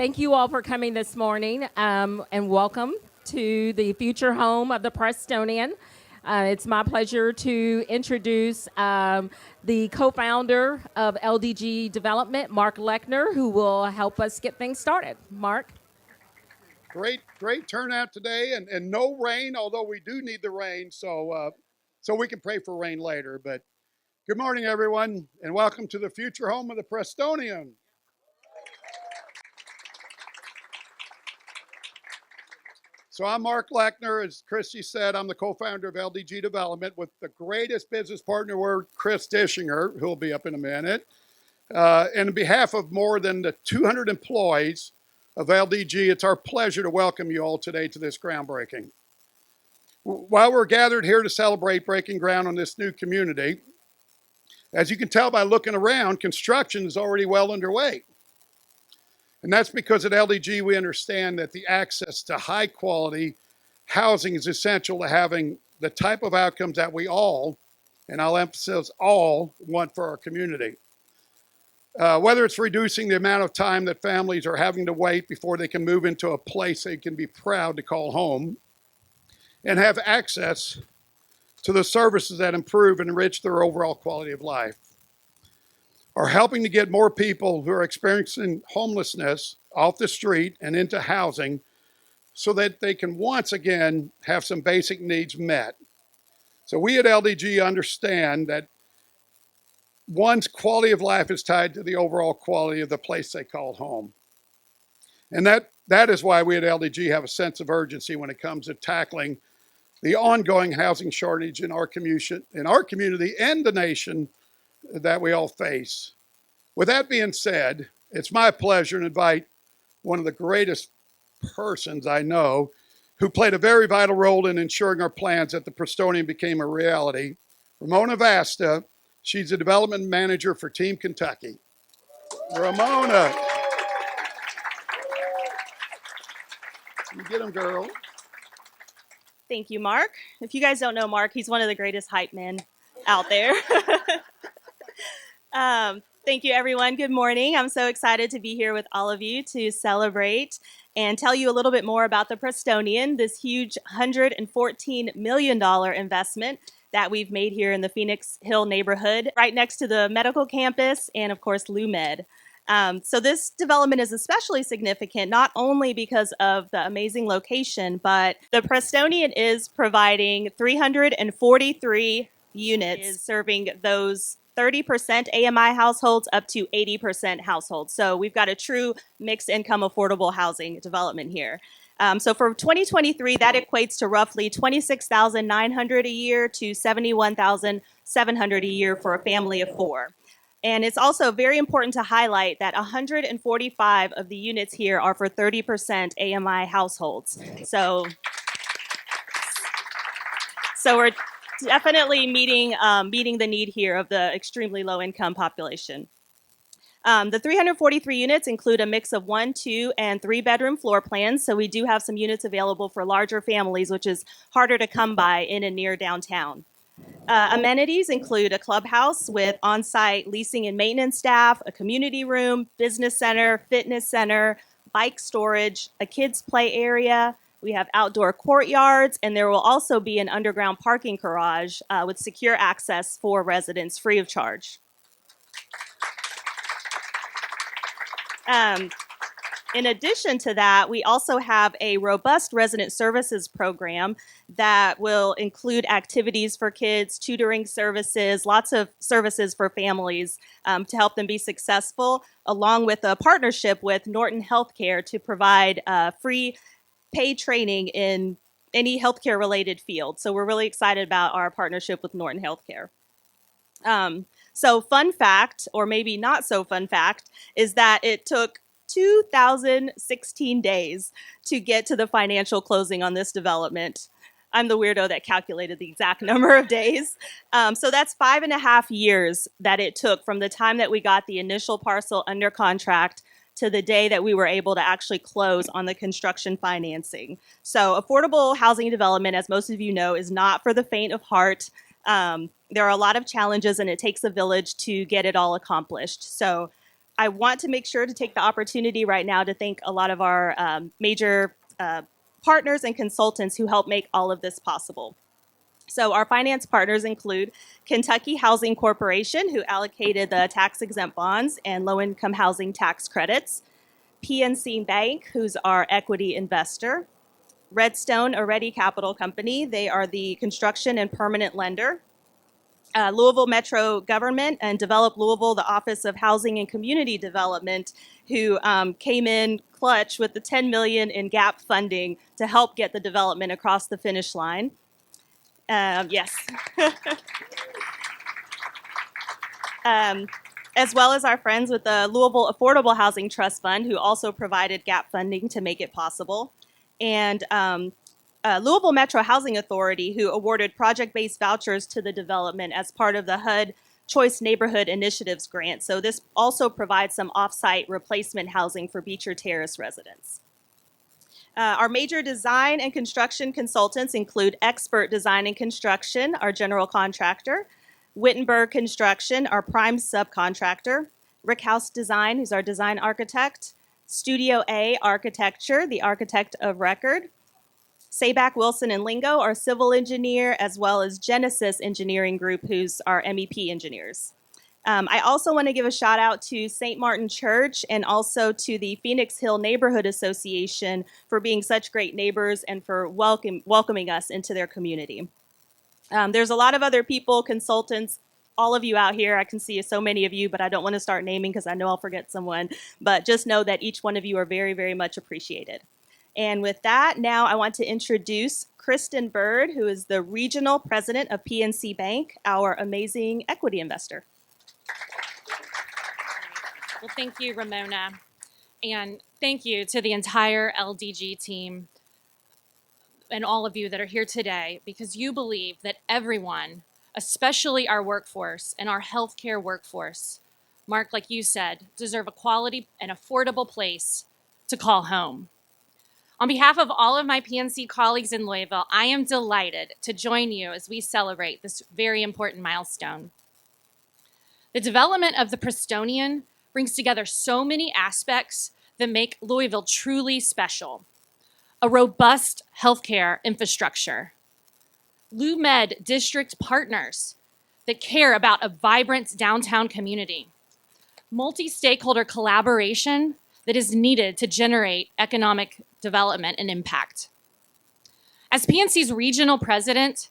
Thank you all for coming this morning, and welcome to the future home of the Prestonian. It's my pleasure to introduce the co-founder of LDG Development, Mark Lechner, who will help us get things started. Mark? Great turnout today, and no rain, although we do need the rain, so we can pray for rain later. But good morning, everyone, and welcome to the future home of the Prestonian. So I'm Mark Lechner. As Christy said, I'm the co-founder of LDG Development with the greatest business partner we're Chris Dishinger, who'll be up in a minute. And on behalf of more than the 200 employees of LDG, it's our pleasure to welcome you all today to this groundbreaking. While we're gathered here to celebrate breaking ground on this new community, as you can tell by looking around, construction is already well underway. And that's because at LDG, we understand that the access to high quality housing is essential to having the type of outcomes that we all, and I'll emphasize all, want for our community. Whether it's reducing the amount of time that families are having to wait before they can move into a place they can be proud to call home, and have access to the services that improve and enrich their overall quality of life, are helping to get more people who are experiencing homelessness off the street and into housing so that they can once again have some basic needs met. So we at LDG understand that one's quality of life is tied to the overall quality of the place they call home. And that is why we at LDG have a sense of urgency when it comes to tackling the ongoing housing shortage in our community and the nation that we all face. With that being said, it's my pleasure to invite one of the greatest persons I know who played a very vital role in ensuring our plans at the Prestonian became a reality, Ramona Vasta. She's the development manager for Team Kentucky. Ramona. You get him, girl. Thank you, Mark. If you guys don't know Mark, he's one of the greatest hype men out there. Thank you, everyone. Good morning. I'm so excited to be here with all of you to celebrate and tell you a little bit more about the Prestonian, this huge $114 million investment that we've made here in the Phoenix Hill neighborhood, right next to the medical campus and, of course, LUMED. So this development is especially significant, not only because of the amazing location, but the Prestonian is providing 343 units, serving those 30% AMI households up to 80% households. So we've got a true mixed income affordable housing development here. So for 2023, that equates to roughly $26,900 a year to $71,700 a year for a family of four. And it's also very important to highlight that 145 of the units here are for 30% AMI households. So we're definitely meeting the need here of the extremely low income population. The 343 units include a mix of 1, 2, and 3 bedroom floor plans. So we do have some units available for larger families, which is harder to come by in and near downtown. Amenities include a clubhouse with on-site leasing and maintenance staff, a community room, business center, fitness center, bike storage, a kids play area. We have outdoor courtyards, and there will also be an underground parking garage with secure access for residents free of charge. In addition to that, we also have a robust resident services program that will include activities for kids, tutoring services, lots of services for families to help them be successful, along with a partnership with Norton Healthcare to provide free paid training in any healthcare related field. So we're really excited about our partnership with Norton Healthcare. So fun fact, or maybe not so fun fact, is that it took 2,016 days to get to the financial closing on this development. I'm the weirdo that calculated the exact number of days. So that's 5.5 years that it took from the time that we got the initial parcel under contract to the day that we were able to actually close on the construction financing. So affordable housing development, as most of you know, is not for the faint of heart. There are a lot of challenges, and it takes a village to get it all accomplished. So I want to make sure to take the opportunity right now to thank a lot of our major partners and consultants who help make all of this possible. So our finance partners include Kentucky Housing Corporation, who allocated the tax-exempt bonds and low-income housing tax credits, PNC Bank, who's our equity investor, Redstone, a Ready Capital Company, they are the construction and permanent lender, Louisville Metro Government and Develop Louisville, the Office of Housing and Community Development, who came in clutch with the $10 million in gap funding to help get the development across the finish line. Yes. As well as our friends with the Louisville Affordable Housing Trust Fund, who also provided gap funding to make it possible. And Louisville Metro Housing Authority, who awarded project-based vouchers to the development as part of the HUD Choice Neighborhood Initiatives grant. So this also provides some off-site replacement housing for Beecher Terrace residents. Our major design and construction consultants include Expert Design and Construction, our general contractor, Wittenberg Construction, our prime subcontractor, Rickhouse Design, who's our design architect, Studio A Architecture, the architect of record, Sayback, Wilson, and Lingo, our civil engineer, as well as Genesis Engineering Group, who's our MEP engineers. I also want to give a shout out to St. Martin Church and also to the Phoenix Hill Neighborhood Association for being such great neighbors and for welcoming us into their community. There's a lot of other people, consultants, all of you out here. I can see so many of you, but I don't want to start naming because I know I'll forget someone. But just know that each one of you are very, very much appreciated. And with that, now I want to introduce Kristen Bird, who is the Regional President of PNC Bank, our amazing equity investor. Well, thank you, Ramona. And thank you to the entire LDG team and all of you that are here today, because you believe that everyone, especially our workforce and our healthcare workforce, Mark, like you said, deserve a quality and affordable place to call home. On behalf of all of my PNC colleagues in Louisville, I am delighted to join you as we celebrate this very important milestone. The development of the Prestonian brings together so many aspects that make Louisville truly special. A robust healthcare infrastructure, LouMed district partners that care about a vibrant downtown community, multi-stakeholder collaboration that is needed to generate economic development and impact. As PNC's regional president,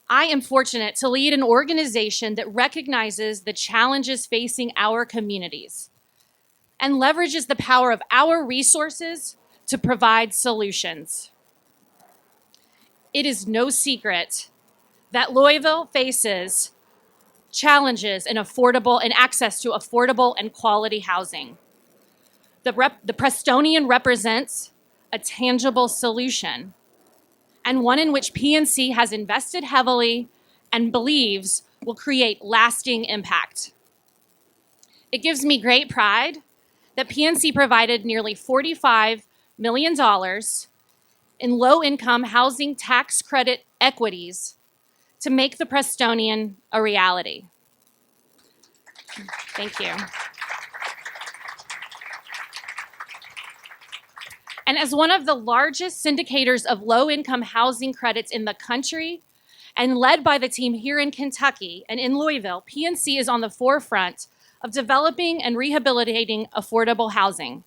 I am fortunate to lead an organization that recognizes the challenges facing our communities and leverages the power of our resources to provide solutions. It is no secret that Louisville faces challenges in access to affordable and quality housing. The Prestonian represents a tangible solution, and one in which PNC has invested heavily and believes will create lasting impact. It gives me great pride that PNC provided nearly $45 million in low-income housing tax credit equities to make the Prestonian a reality. Thank you. And as one of the largest syndicators of low-income housing credits in the country, and led by the team here in Kentucky and in Louisville, PNC is on the forefront of developing and rehabilitating affordable housing.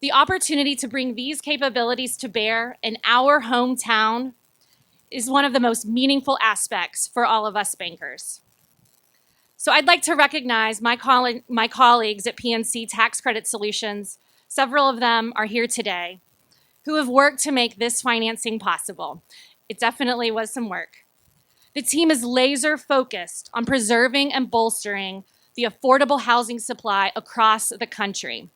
The opportunity to bring these capabilities to bear in our hometown is one of the most meaningful aspects for all of us bankers. So I'd like to recognize my colleagues at PNC Tax Credit Solutions. Several of them are here today, who have worked to make this financing possible. It definitely was some work. The team is laser focused on preserving and bolstering the affordable housing supply across the country.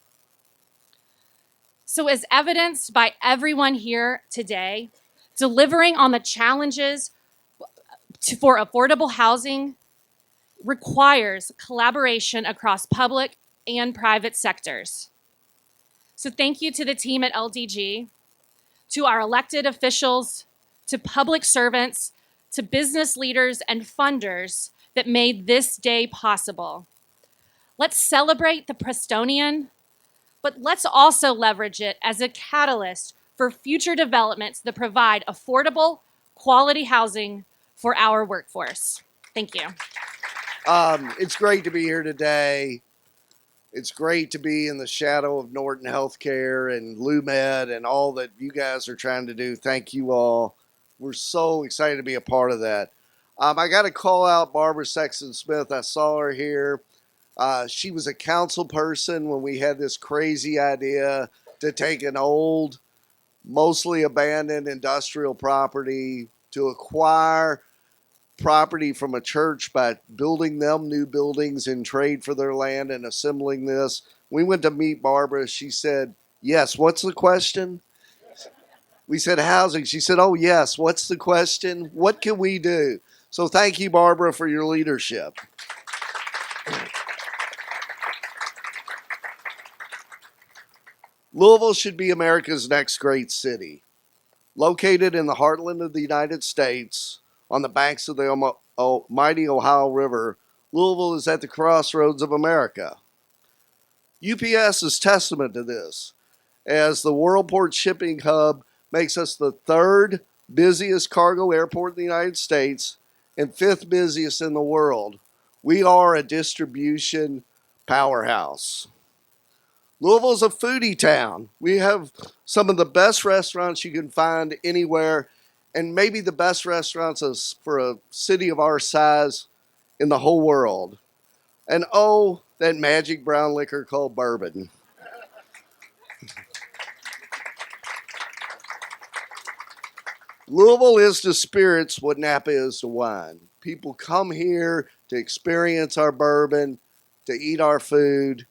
So as evidenced by everyone here today, delivering on the challenges for affordable housing requires collaboration across public and private sectors. So thank you to the team at LDG, to our elected officials, to public servants, to business leaders and funders that made this day possible. Let's celebrate the Prestonian, but let's also leverage it as a catalyst for future developments that provide affordable, quality housing for our workforce. Thank you. It's great to be here today. It's great to be in the shadow of Norton Healthcare and LuMed and all that you guys are trying to do. Thank you all. We're so excited to be a part of that. I got to call out Barbara Sexton Smith. I saw her here. She was a council person when we had this crazy idea to take an old, mostly abandoned industrial property to acquire property from a church by building them new buildings in trade for their land and assembling this. We went to meet Barbara. She said, yes, what's the question? We said housing. She said, oh, yes, what's the question? What can we do? So thank you, Barbara, for your leadership. Louisville should be America's next great city. Located in the heartland of the United States, on the banks of the mighty Ohio River, Louisville is at the crossroads of America. UPS is testament to this, as the Worldport shipping hub makes us the third busiest cargo airport in the United States and fifth busiest in the world. We are a distribution powerhouse. Louisville is a foodie town. We have some of the best restaurants you can find anywhere, and maybe the best restaurants for a city of our size in the whole world. And oh, that magic brown liquor called bourbon. Louisville is to spirits what Napa is to wine. People come here to experience our bourbon, to eat our food,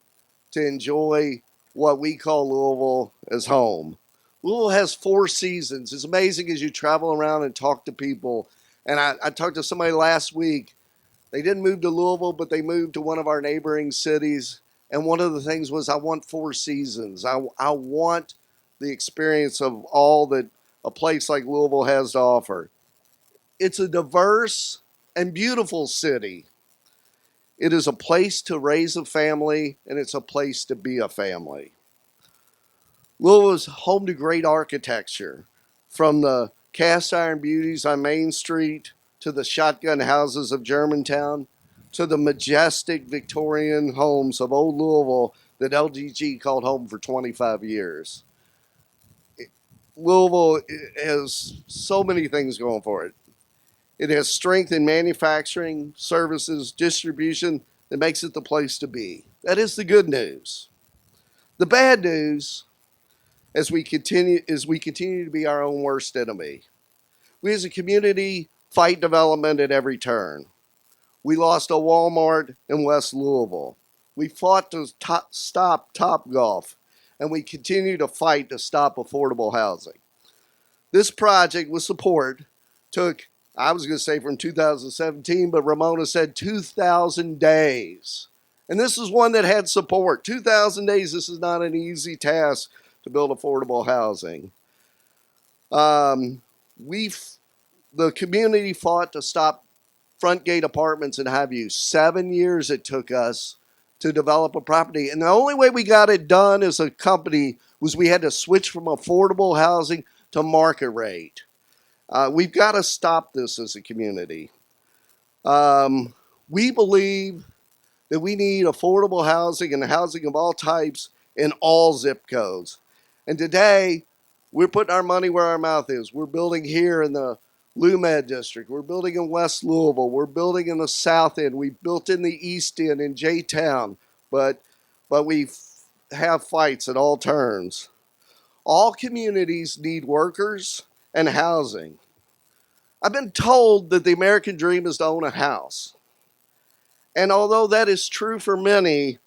to enjoy what we call Louisville as home. Louisville has 4 seasons. It's amazing as you travel around and talk to people. And I talked to somebody last week. They didn't move to Louisville, but they moved to one of our neighboring cities. And one of the things was, I want 4 seasons. I want the experience of all that a place like Louisville has to offer. It's a diverse and beautiful city. It is a place to raise a family, and it's a place to be a family. Louisville is home to great architecture, from the cast iron beauties on Main Street to the shotgun houses of Germantown to the majestic Victorian homes of old Louisville that LDG called home for 25 years. Louisville has so many things going for it. It has strength in manufacturing, services, distribution that makes it the place to be. That is the good news. The bad news, as we continue to be our own worst enemy. We as a community fight development at every turn. We lost a Walmart in West Louisville. We fought to stop Topgolf, and we continue to fight to stop affordable housing. This project with support took, I was going to say from 2017, but Ramona said 2,000 days. And this is one that had support. 2,000 days, this is not an easy task to build affordable housing. The community fought to stop front gate apartments in Highview. 7 years it took us to develop a property. And the only way we got it done as a company was we had to switch from affordable housing to market rate. We've got to stop this as a community. We believe that we need affordable housing and housing of all types in all zip codes. And today, we're putting our money where our mouth is. We're building here in the LuMed district. We're building in West Louisville. We're building in the South End. We've built in the East End in J-Town. But we have fights at all turns. All communities need workers and housing. I've been told that the American dream is to own a house. And although that is true for many,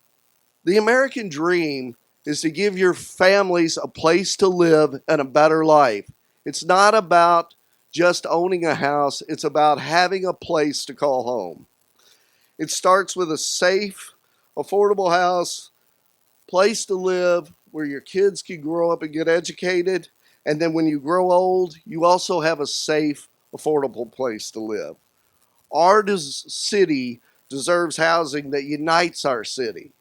the American dream is to give your families a place to live and a better life. It's not about just owning a house. It's about having a place to call home. It starts with a safe, affordable house, place to live where your kids can grow up and get educated. And then when you grow old, you also have a safe, affordable place to live. Our city deserves housing that unites our city.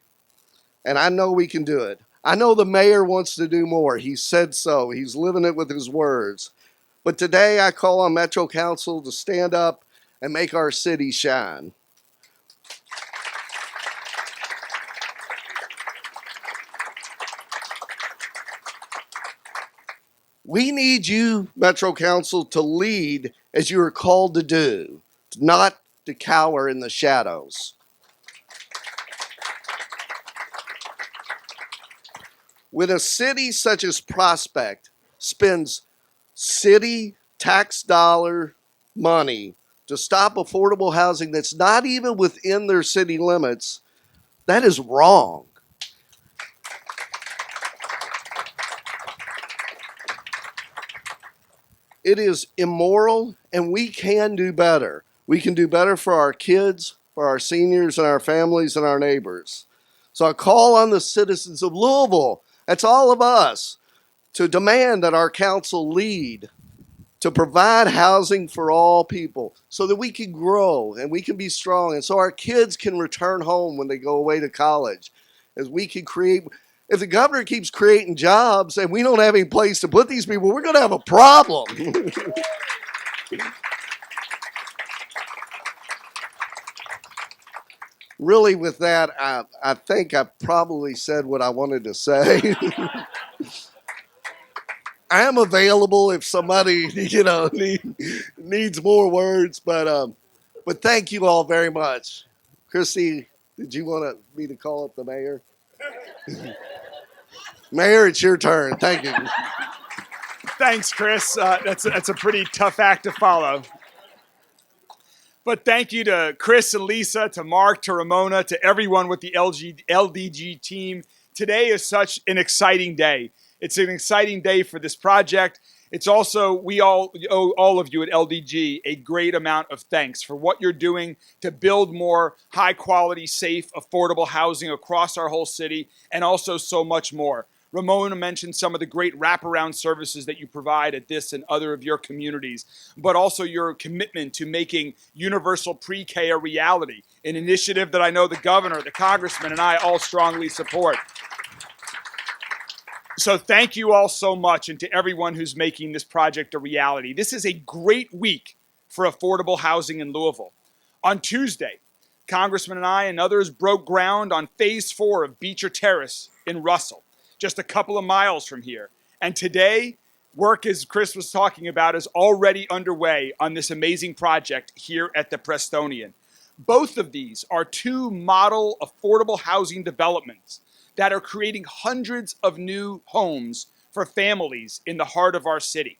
And I know we can do it. I know the mayor wants to do more. He said so. He's living it with his words. But today I call on Metro Council to stand up and make our city shine. We need you, Metro Council, to lead as you are called to do, not to cower in the shadows. When a city such as Prospect spends city tax dollar money to stop affordable housing that's not even within their city limits, that is wrong. It is immoral, and we can do better. We can do better for our kids, for our seniors, and our families and our neighbors. So I call on the citizens of Louisville, that's all of us, to demand that our council lead to provide housing for all people so that we can grow and we can be strong and so our kids can return home when they go away to college. As we can create, if the governor keeps creating jobs and we don't have any place to put these people, we're going to have a problem. Really, with that, I think I probably said what I wanted to say. I am available if somebody, needs more words, but thank you all very much. Christy, did you want me to call up the mayor? Mayor, it's your turn. Thank you. Thanks, Chris. That's a pretty tough act to follow. But thank you to Chris and Lisa, to Mark, to Ramona, to everyone with the LDG team. Today is such an exciting day. It's an exciting day for this project. It's also, we all owe all of you at LDG a great amount of thanks for what you're doing to build more high quality, safe, affordable housing across our whole city, and also so much more. Ramona mentioned some of the great wraparound services that you provide at this and other of your communities, but also your commitment to making universal pre-K a reality, an initiative that I know the governor, the congressman, and I all strongly support. So thank you all so much, and to everyone who's making this project a reality. This is a great week for affordable housing in Louisville. On Tuesday, Congressman and I and others broke ground on Phase 4 of Beecher Terrace in Russell, just a couple of miles from here. And today, work, as Chris was talking about, is already underway on this amazing project here at the Prestonian. Both of these are two model affordable housing developments that are creating hundreds of new homes for families in the heart of our city.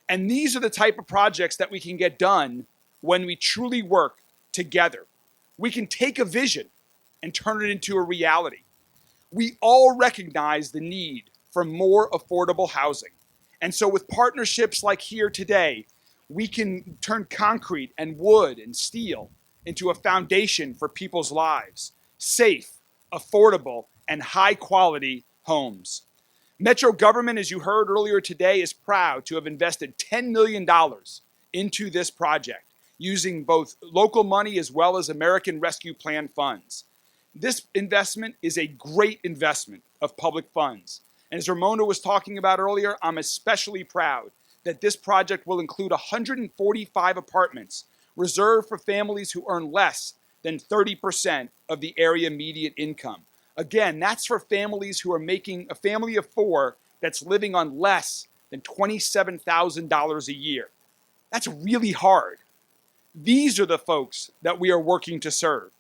And these are the type of projects that we can get done when we truly work together. We can take a vision and turn it into a reality. We all recognize the need for more affordable housing. And so with partnerships like here today, we can turn concrete and wood and steel into a foundation for people's lives, safe, affordable, and high-quality homes. Metro government, as you heard earlier today, is proud to have invested $10 million into this project, using both local money as well as American Rescue Plan funds. This investment is a great investment of public funds. And as Ramona was talking about earlier, I'm especially proud that this project will include 145 apartments reserved for families who earn less than 30% of the area median income. Again, that's for families who are making a family of four that's living on less than $27,000 a year. That's really hard. These are the folks that we are working to serve.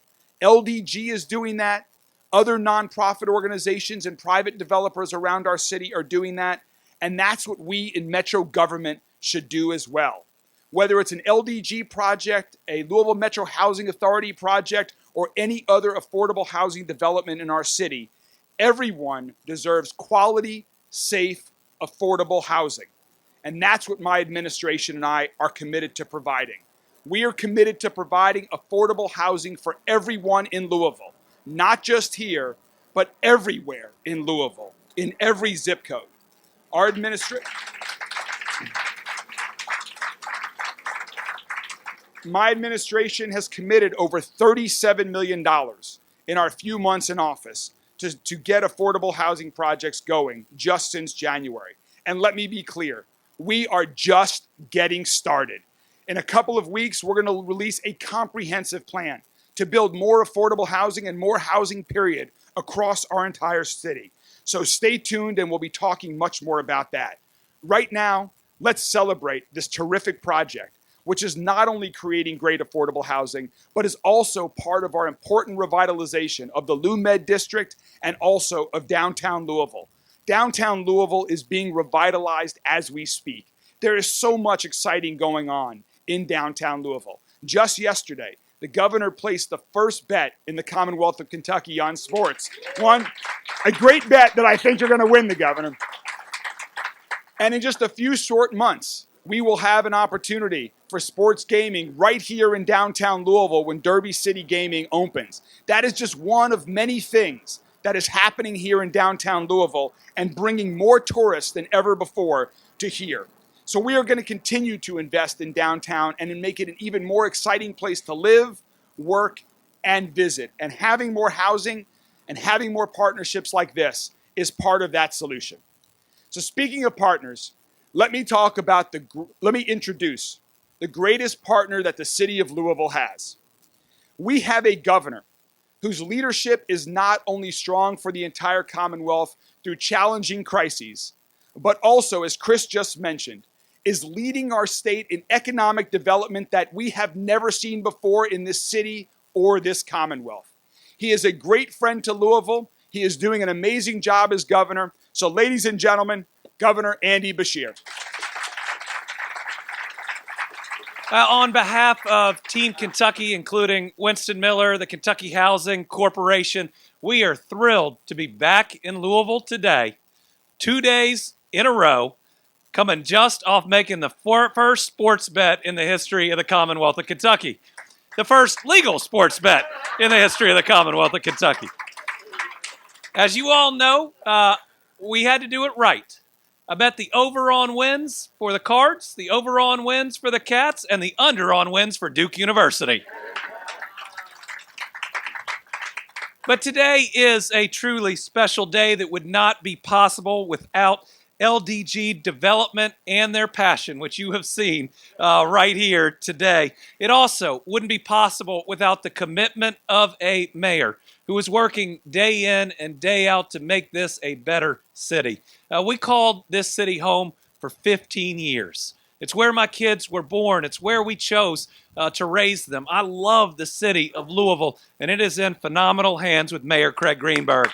LDG is doing that. Other nonprofit organizations and private developers around our city are doing that. And that's what we in Metro government should do as well. Whether it's an LDG project, a Louisville Metro Housing Authority project, or any other affordable housing development in our city, everyone deserves quality, safe, affordable housing. And that's what my administration and I are committed to providing. We are committed to providing affordable housing for everyone in Louisville, not just here, but everywhere in Louisville, in every zip code. Our administration... my administration has committed over $37 million in our few months in office to get affordable housing projects going just since January. And let me be clear, we are just getting started. In a couple of weeks, we're going to release a comprehensive plan to build more affordable housing and more housing, period, across our entire city. So stay tuned, and we'll be talking much more about that. Right now, let's celebrate this terrific project, which is not only creating great affordable housing, but is also part of our important revitalization of the LouMed district and also of downtown Louisville. Downtown Louisville is being revitalized as we speak. There is so much exciting going on in downtown Louisville. Just yesterday, the governor placed the first bet in the Commonwealth of Kentucky on sports. A great bet that I think you're going to win, the governor. And in just a few short months, we will have an opportunity for sports gaming right here in downtown Louisville when Derby City Gaming opens. That is just one of many things that is happening here in downtown Louisville and bringing more tourists than ever before to here. So we are going to continue to invest in downtown and make it an even more exciting place to live, work, and visit. And having more housing and having more partnerships like this is part of that solution. So speaking of partners, let me introduce the greatest partner that the city of Louisville has. We have a governor whose leadership is not only strong for the entire Commonwealth through challenging crises, but also, as Chris just mentioned, is leading our state in economic development that we have never seen before in this city or this Commonwealth. He is a great friend to Louisville. He is doing an amazing job as governor. So ladies and gentlemen, Governor Andy Beshear. On behalf of Team Kentucky, including Winston Miller, the Kentucky Housing Corporation, we are thrilled to be back in Louisville today, 2 days in a row, coming just off making the first sports bet in the history of the Commonwealth of Kentucky. The first legal sports bet in the history of the Commonwealth of Kentucky. As you all know, we had to do it right. I bet the over on wins for the Cards, the over on wins for the Cats, and the under on wins for Duke University. But today is a truly special day that would not be possible without LDG development and their passion, which you have seen right here today. It also wouldn't be possible without the commitment of a mayor who is working day in and day out to make this a better city. We called this city home for 15 years. It's where my kids were born. It's where we chose to raise them. I love the city of Louisville, and it is in phenomenal hands with Mayor Craig Greenberg.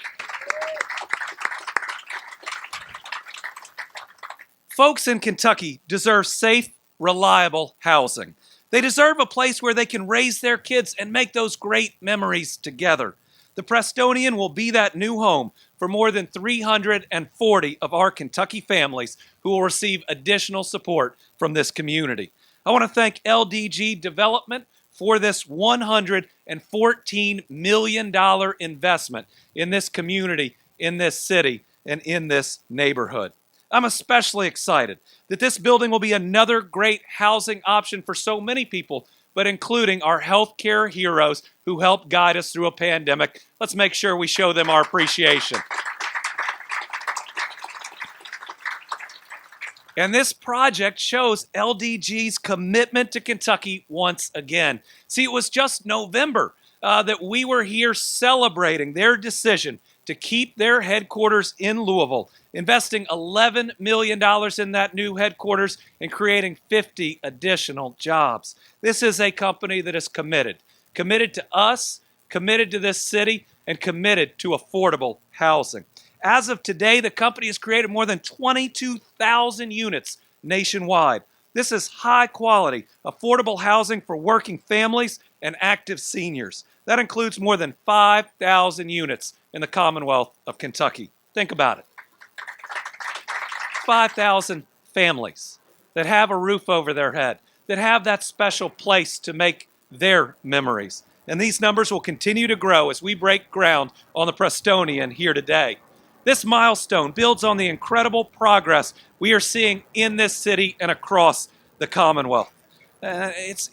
Folks in Kentucky deserve safe, reliable housing. They deserve a place where they can raise their kids and make those great memories together. The Prestonian will be that new home for more than 340 of our Kentucky families who will receive additional support from this community. I want to thank LDG Development for this $114 million investment in this community, in this city, and in this neighborhood. I'm especially excited that this building will be another great housing option for so many people, but including our healthcare heroes who helped guide us through a pandemic. Let's make sure we show them our appreciation. And this project shows LDG's commitment to Kentucky once again. See, it was just November that we were here celebrating their decision to keep their headquarters in Louisville, investing $11 million in that new headquarters and creating 50 additional jobs. This is a company that is committed to us, committed to this city, and committed to affordable housing. As of today, the company has created more than 22,000 units nationwide. This is high-quality, affordable housing for working families and active seniors. That includes more than 5,000 units in the Commonwealth of Kentucky. Think about it. 5,000 families that have a roof over their head, that have that special place to make their memories. And these numbers will continue to grow as we break ground on the Prestonian here today. This milestone builds on the incredible progress we are seeing in this city and across the Commonwealth. It's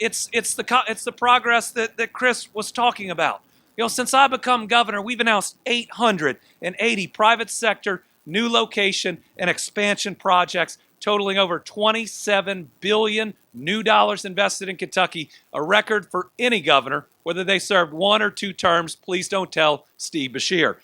the progress that Chris was talking about. Since I become governor, we've announced 880 private sector new location and expansion projects totaling over $27 billion new dollars invested in Kentucky, a record for any governor, whether they served 1 or 2 terms. Please don't tell Steve Beshear.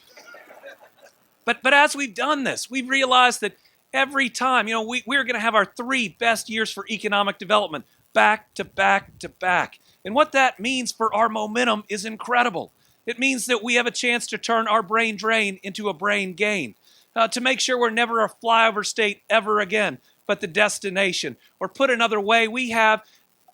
But as we've done this, we've realized that every time, we're going to have our 3 best years for economic development back to back to back. And what that means for our momentum is incredible. It means that we have a chance to turn our brain drain into a brain gain, to make sure we're never a flyover state ever again, but the destination. Or put another way, we have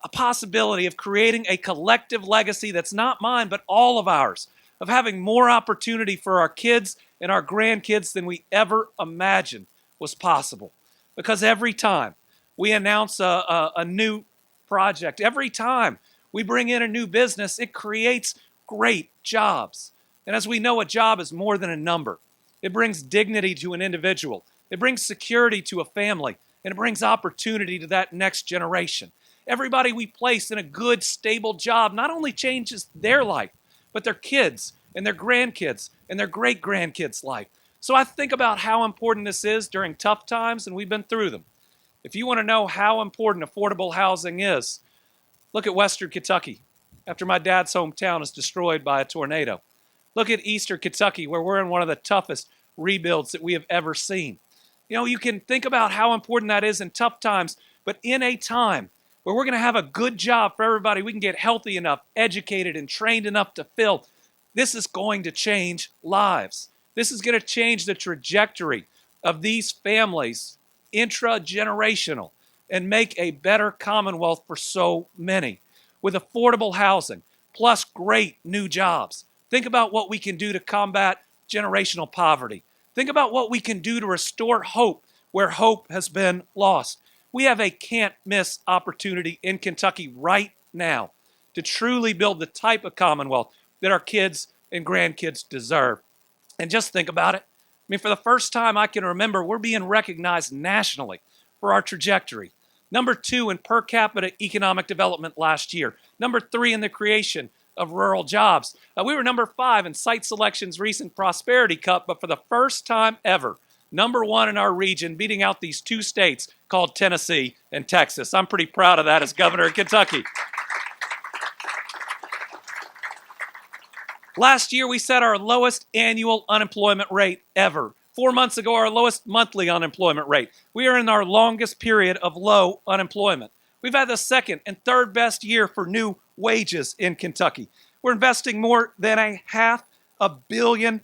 a possibility of creating a collective legacy that's not mine, but all of ours, of having more opportunity for our kids and our grandkids than we ever imagined was possible. Because every time we announce a new project, every time we bring in a new business, it creates great jobs. And as we know, a job is more than a number. It brings dignity to an individual. It brings security to a family. And it brings opportunity to that next generation. Everybody we place in a good, stable job not only changes their life, but their kids and their grandkids and their great-grandkids' life. So I think about how important this is during tough times, and we've been through them. If you want to know how important affordable housing is, look at Western Kentucky, after my dad's hometown is destroyed by a tornado. Look at Eastern Kentucky, where we're in one of the toughest rebuilds that we have ever seen. You can think about how important that is in tough times, but in a time where we're going to have a good job for everybody, we can get healthy enough, educated, and trained enough to fill, this is going to change lives. This is going to change the trajectory of these families, intra-generational, and make a better Commonwealth for so many. With affordable housing, plus great new jobs. Think about what we can do to combat generational poverty. Think about what we can do to restore hope where hope has been lost. We have a can't-miss opportunity in Kentucky right now to truly build the type of Commonwealth that our kids and grandkids deserve. And just think about it. For the first time I can remember, we're being recognized nationally for our trajectory. Number 2 in per capita economic development last year. Number 3 in the creation of rural jobs. We were number 5 in Site Selection's recent Prosperity Cup, but for the first time ever, number 1 in our region, beating out these 2 states called Tennessee and Texas. I'm pretty proud of that as governor of Kentucky. Last year, we set our lowest annual unemployment rate ever. 4 months ago, our lowest monthly unemployment rate. We are in our longest period of low unemployment. We've had the 2nd and 3rd best year for new wages in Kentucky. We're investing more than $500 million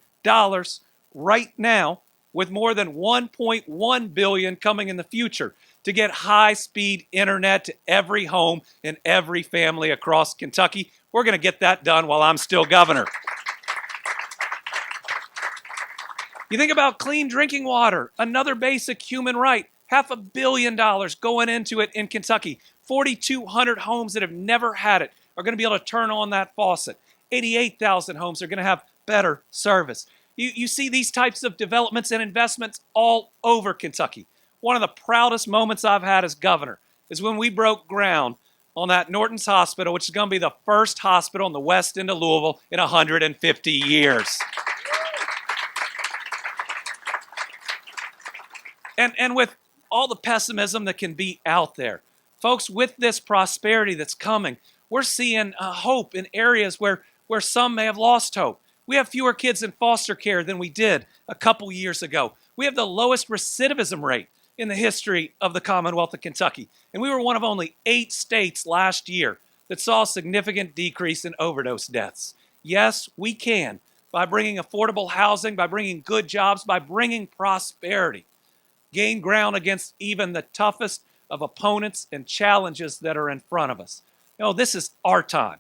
right now, with more than $1.1 billion coming in the future to get high-speed internet to every home and every family across Kentucky. We're going to get that done while I'm still governor. You think about clean drinking water, another basic human right, $500 million going into it in Kentucky. 4,200 homes that have never had it are going to be able to turn on that faucet. 88,000 homes are going to have better service. You see these types of developments and investments all over Kentucky. One of the proudest moments I've had as governor is when we broke ground on that Norton's Hospital, which is going to be the first hospital in the west end of Louisville in 150 years. And with all the pessimism that can be out there, folks, with this prosperity that's coming, we're seeing hope in areas where some may have lost hope. We have fewer kids in foster care than we did a couple years ago. We have the lowest recidivism rate in the history of the Commonwealth of Kentucky. And we were one of only 8 states last year that saw a significant decrease in overdose deaths. Yes, we can, by bringing affordable housing, by bringing good jobs, by bringing prosperity, gain ground against even the toughest of opponents and challenges that are in front of us. This is our time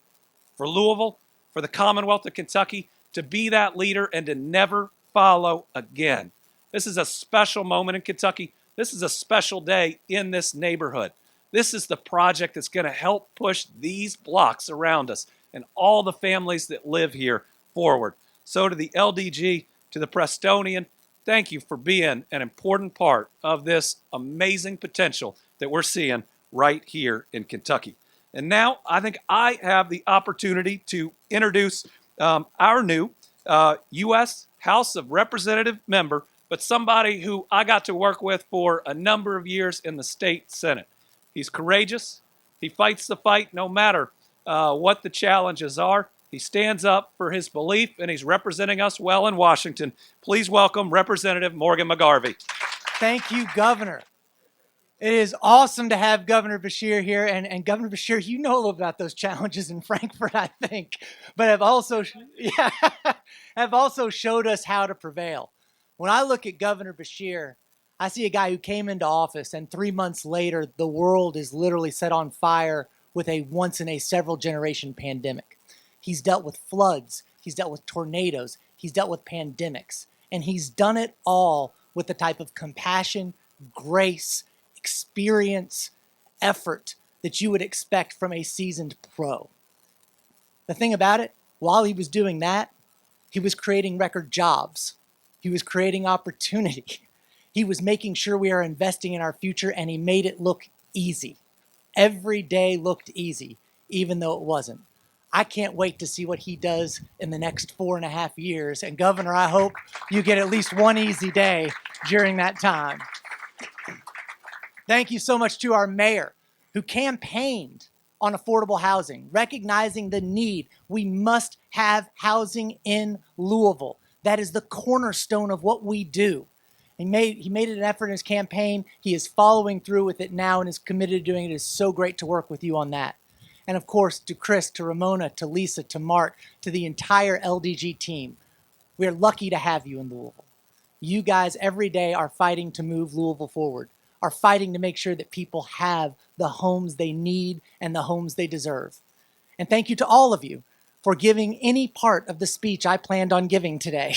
for Louisville, for the Commonwealth of Kentucky, to be that leader and to never follow again. This is a special moment in Kentucky. This is a special day in this neighborhood. This is the project that's going to help push these blocks around us and all the families that live here forward. So to the LDG, to the Prestonian, thank you for being an important part of this amazing potential that we're seeing right here in Kentucky. And now I think I have the opportunity to introduce our new U.S. House of Representative member, but somebody who I got to work with for a number of years in the state Senate. He's courageous. He fights the fight no matter what the challenges are. He stands up for his belief, and he's representing us well in Washington. Please welcome Representative Morgan McGarvey. Thank you, Governor. It is awesome to have Governor Beshear here. And Governor Beshear, you know a little about those challenges in Frankfurt, I think, but have also showed us how to prevail. When I look at Governor Beshear, I see a guy who came into office, and 3 months later, the world is literally set on fire with a once-in-a-several-generation pandemic. He's dealt with floods. He's dealt with tornadoes. He's dealt with pandemics. And he's done it all with the type of compassion, grace, experience, effort that you would expect from a seasoned pro. The thing about it, while he was doing that, he was creating record jobs. He was creating opportunity. He was making sure we are investing in our future, and he made it look easy. Every day looked easy, even though it wasn't. I can't wait to see what he does in the next 4.5 years. And Governor, I hope you get at least one easy day during that time. Thank you so much to our mayor who campaigned on affordable housing, recognizing the need. We must have housing in Louisville. That is the cornerstone of what we do. He made it an effort in his campaign. He is following through with it now and is committed to doing it. It is so great to work with you on that. And of course, to Chris, to Ramona, to Lisa, to Mark, to the entire LDG team. We are lucky to have you in Louisville. You guys every day are fighting to move Louisville forward, are fighting to make sure that people have the homes they need and the homes they deserve. And thank you to all of you for giving any part of the speech I planned on giving today.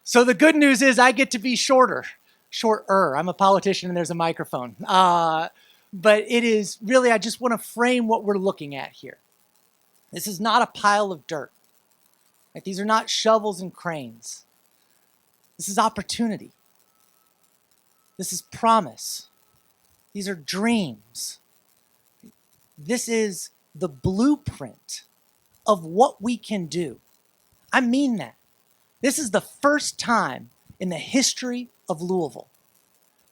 So the good news is I get to be shorter. I'm a politician and there's a microphone. But it is really, I just want to frame what we're looking at here. This is not a pile of dirt. Like, these are not shovels and cranes. This is opportunity. This is promise. These are dreams. This is the blueprint of what we can do. I mean that. This is the first time in the history of Louisville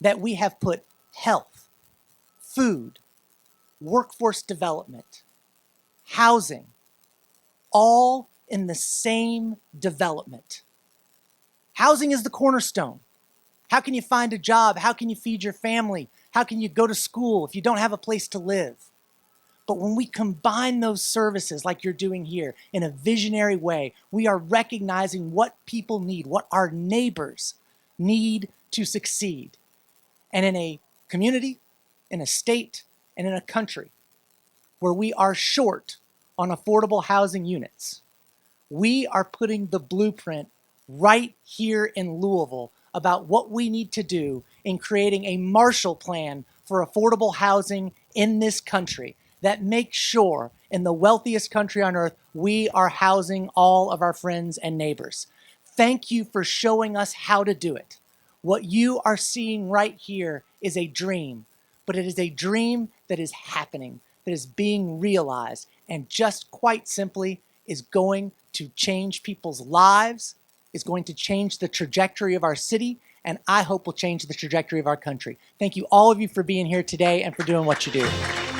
that we have put health, food, workforce development, housing, all in the same development. Housing is the cornerstone. How can you find a job? How can you feed your family? How can you go to school if you don't have a place to live? But when we combine those services like you're doing here in a visionary way, we are recognizing what people need, what our neighbors need to succeed. And in a community, in a state, and in a country where we are short on affordable housing units, we are putting the blueprint right here in Louisville about what we need to do in creating a Marshall Plan for affordable housing in this country that makes sure in the wealthiest country on earth, we are housing all of our friends and neighbors. Thank you for showing us how to do it. What you are seeing right here is a dream, but it is a dream that is happening, that is being realized, and just quite simply is going to change people's lives, is going to change the trajectory of our city, and I hope will change the trajectory of our country. Thank you all of you for being here today and for doing what you do.